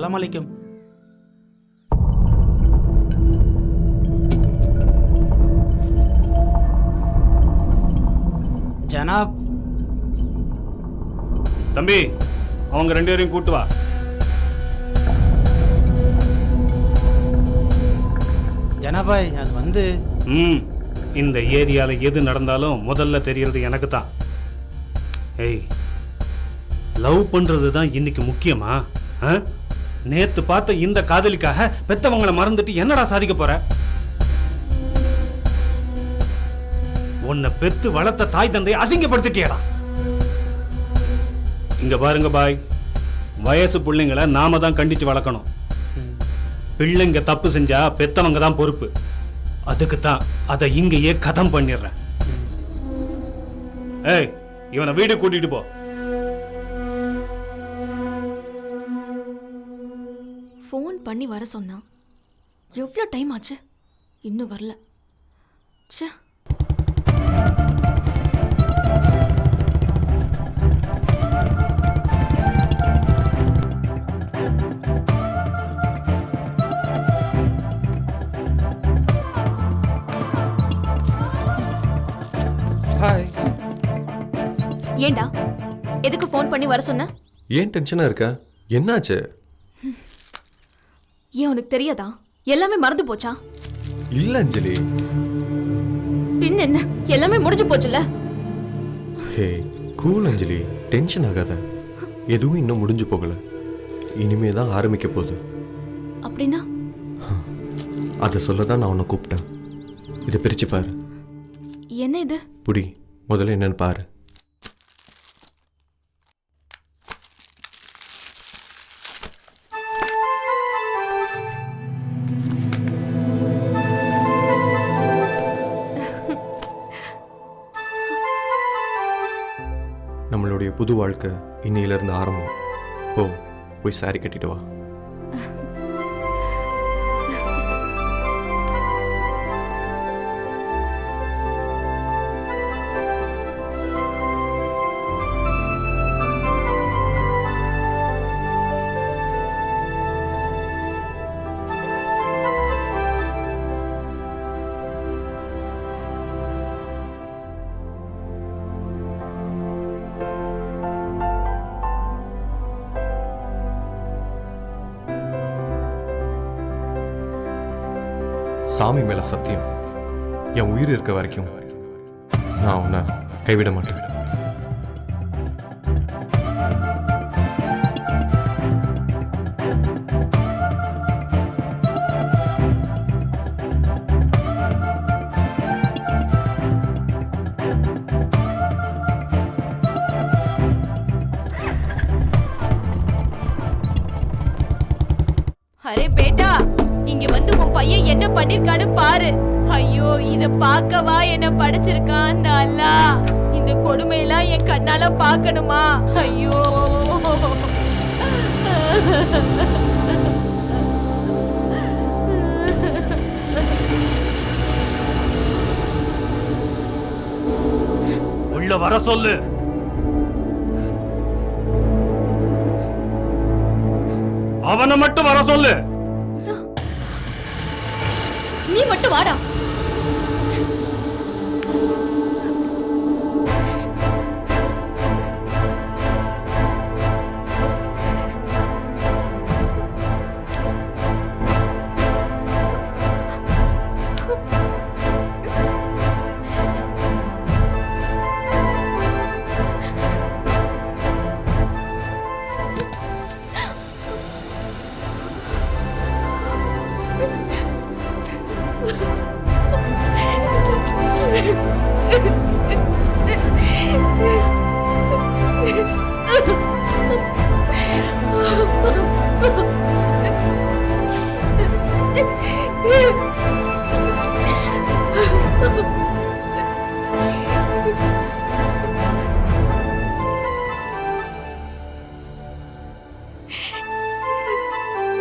अस्सलाम वालेकुम. ஜனாப். தம்பி, அவங்க 2 பேரையும் கூட்டு வா. ஜனாபாய், அது வந்து இந்த ஏரியாவில் எது நடந்தாலும் முதல்ல தெரியறது எனக்கு தான். ஏய், லவ் பண்றது தான் இன்னைக்கு முக்கியமா? நேத்து பார்த்த இந்த காதலிக்காக பெத்தவங்களை மறந்துட்டு என்னடா சாதிக்க போற? உன்னை பெத்து வளர்த்த தாய் தந்தையை அசிங்கப்படுத்திட்டியடா. இங்க பாருங்க பாய், வயசு பிள்ளைங்களை நாம தான் கண்டிச்சு வளர்க்கணும். பிள்ளைங்க தப்பு செஞ்சா பெத்தவங்க தான் பொறுப்பு. அதுக்கு தான் அதை இங்கேயே கதம் பண்ணிடுறேன். ஏய், இவனை வீடு கூட்டிட்டு போ. ஃபோன் பண்ணி வர சொன்னா எவ்வளோ டைம் ஆச்சு, இன்னும் வரல. ச்சே. ஹாய். ஏண்டா எதுக்கு ஃபோன் பண்ணி வர சொன்ன? ஏன் டென்ஷனா இருக்க? என்னாச்சு? ஏன் உனக்கு தெரியாதா? எல்லாமே மறந்து போச்சா? இல்ல அஞ்சலி. பின் என்ன, எல்லாமே முடிஞ்சு போச்சுல. ஹே கூல் அஞ்சலி, டென்ஷன் ஆகாத. எதுவும் இன்னும் முடிஞ்சு போகல, இனிமே தான் ஆரம்பிக்க போகுது. அப்படின்னா? அதை சொல்ல தான் நான் உன்னை கூப்பிட்டேன். இதை பிரிச்சு பாரு. என்ன இது? புடி, முதல்ல என்னன்னு பாரு. நம்மளுடைய புது வாழ்க்கை இன்னையிலிருந்து ஆரம்பம். போய் சாரி கட்டிட்டு வா. சாமி மேல சத்தியம், என் உயிர் இருக்க வரைக்கும் நான் உன்னை கைவிட மாட்டேன். அரே பேட்டா, இங்க வந்து உன் பையன் என்ன பண்ணிருக்கான்னு பாரு. ஐயோ, இத பார்க்கவா என்ன படைச்சிருக்கான் அந்த அல்லாஹ். இந்த கொடுமையெல்லாம் என் கண்ணால பார்க்கணுமா? ஐயோ. உள்ள வர சொல்லு. அவனை மட்டும் வர சொல்லு. நீ மட்டும் வாடா.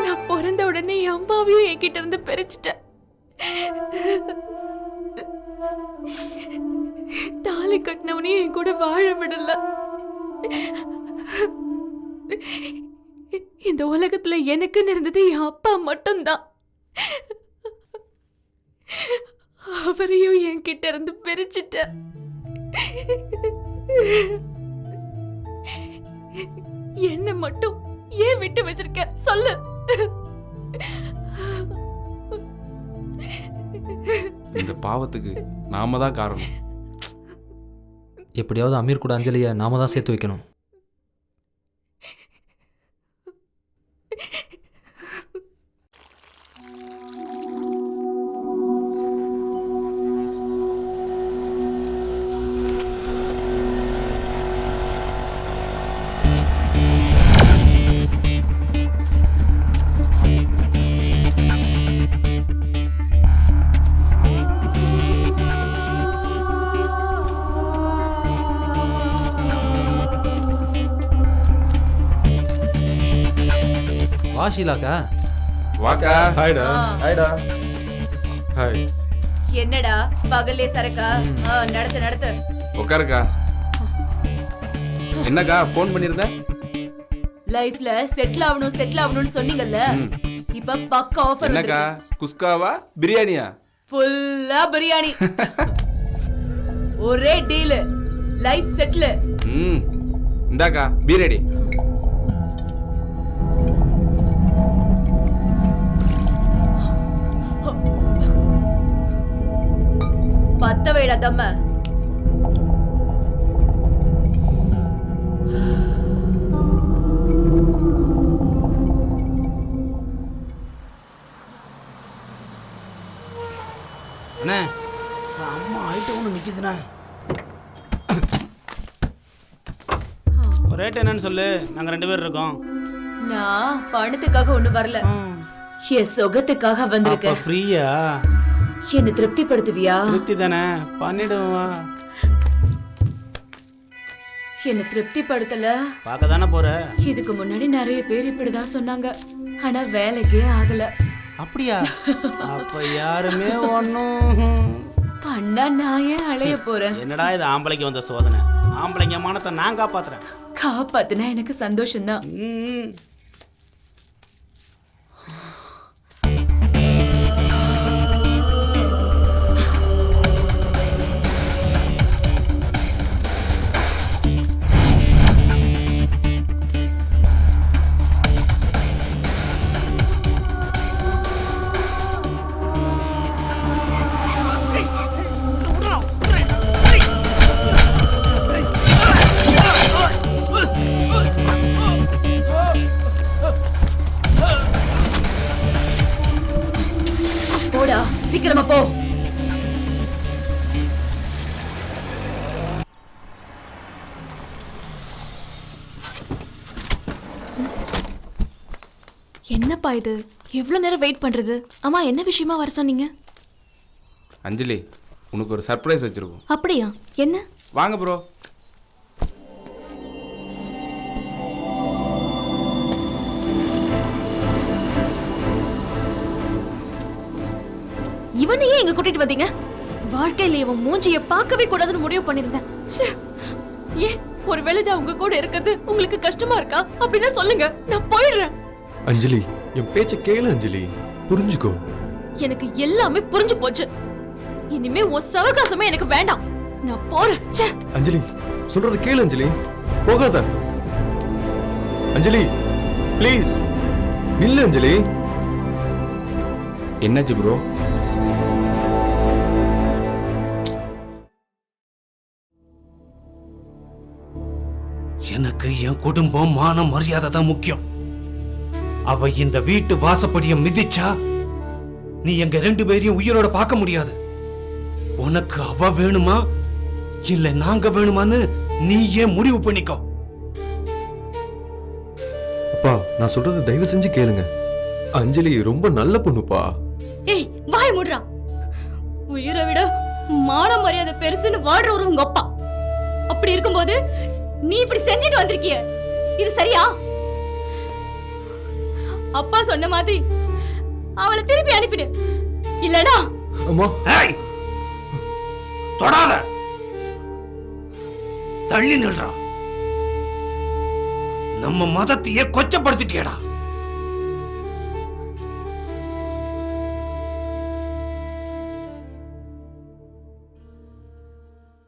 நான் பிறந்த உடனே என் அம்மாவையும் என்கிட்ட இருந்து பிரிச்சுட்டேன். தாலி கட்டினவனையும் என் கூட வாழ விடல. இந்த உலகத்துல எனக்குன்னு இருந்தது என் அப்பா மட்டும்தான். அவரையும் என்கிட்ட இருந்து பிரிச்சுட்ட. என்ன மட்டும் ஏன் விட்டு வச்சிருக்க சொல்லு. இந்த பாவத்துக்கு நாம தான் காரணம். எப்படியாவது அமீர் கூட அஞ்சலியை நாம தான் சேர்த்து வைக்கணும். வா ஷீலாக்கா. வாக்கா. ஹாய்டா. ஹாய்டா. ஹாய். என்னடா பகல்லே சரக்கா? நடத்து நடத்து. உட்காருக்கா. என்னக்கா ஃபோன் பண்ணிருந்த? லைஃப்ல செட்டில் ஆகணும்னு சொன்னீங்கல்ல, இப்ப பக்க ஆஃபர் என்னக்கா குஸ்காவா பிரியாணியா? ஃபுல்லா பிரியாணி. ஒரே டீல், லைஃப் செட்டில். இந்தாக்கா பி ரெடி. பத்த வைடா தம்ம. அண்ணே செம்ம ஐட்டம் ஒன்று நிற்கிதுண்ணே. ரேட் என்னன்னு சொல்லு, நாங்கள் 2 பேர் இருக்கோம். நான் பணத்துக்காக ஒண்ணு வரல, என் சொகத்துக்காக வந்திருக்கேன். ஃப்ரீயா? என்ன திருப்திப்படுத்துவியா? திருப்தி தானே, பண்ணிடுவா. என்ன திருப்திப்படுத்தல பார்க்க தானே போற. இதுக்கு முன்னாடி நிறைய பேர் இப்படிதான் சொன்னாங்க, ஆனா வேலைக்கே ஆகல. அப்படியா? அப்ப யாருமே ஒன்னும் பண்ணா நான் ஏன் அலைய போறேன்? என்னடா இது ஆம்பளைக்கு வந்த சோதனை. ஆம்பளைங்க மானத்தை நான் காப்பாத்துறேன். காப்பாத்துனா எனக்கு சந்தோஷம்தான். போடா சீக்கிரமா போ. என்னப்பா இது, எவ்வளோ நேரம் வெயிட் பண்றது? அம்மா என்ன விஷயமா வர சொன்னீங்க? அஞ்சலி, உனக்கு ஒரு சர்ப்ரைஸ் வச்சிருக்கோம். அப்படியா? என்ன? வாங்க ப்ரோ. இவனையே எங்க கூட்டிட்டு வந்தீங்க? வாழ்க்கையில இவன் மூஞ்சிய பார்க்கவே கூடாதுன்னு முடிவு பண்ணிருந்தேன். ஏன் ஒருவேளை உங்க கூட இருக்கிறது உங்களுக்கு கஷ்டமா இருக்கா அப்படின்னா சொல்லுங்க, நான் போயிடுறேன். அஞ்சலி, என் பேச்ச கேளு அஞ்சலி, புரிஞ்சுக்கோ. எனக்கு எல்லாமே புரிஞ்சு போச்சு. இனிமே உன் சவகாசமே எனக்கு வேண்டாம், நான் போறேன். அஞ்சலி சொல்றது கேளு அஞ்சலி, போகாத. அஞ்சலி ப்ளீஸ் நில்லு அஞ்சலி. என்னாச்சு ப்ரோ? எனக்கு என் குடும்பம், மானம், மரியாதை தான் முக்கியம். அவ இந்த வீட்டு வாசப்படியை மிதிச்சா நீ எங்க 2 பேரையும் உயிரோட பார்க்க முடியாது. உனக்கு அவ வேணுமா இல்ல நாங்க வேணுமான்னு நீ ஏன் முடிவு பண்ணிக்கோ. அப்பா, நான் சொல்றது தயவு செஞ்சு கேளுங்க. அஞ்சலி ரொம்ப நல்ல பொண்ணுப்பா. ஏய் வாய் மூடுறா. உயிரை விட மான மரியாதை பெருசுன்னு வாழ்ற ஒரு உங்க அப்பா. அப்படி இருக்கும்போது நீ இப்படி செஞ்சிட்டு வந்திருக்கிய, இது சரியா? அப்பா சொன்ன மாதிரி அவளை திருப்பி அனுப்பிடு, இல்லடா. அம்மா, ஏய், தொடாத, தள்ளி நில்றா. நம்ம மதத்தையே கொச்சப்படுத்திட்டியடா.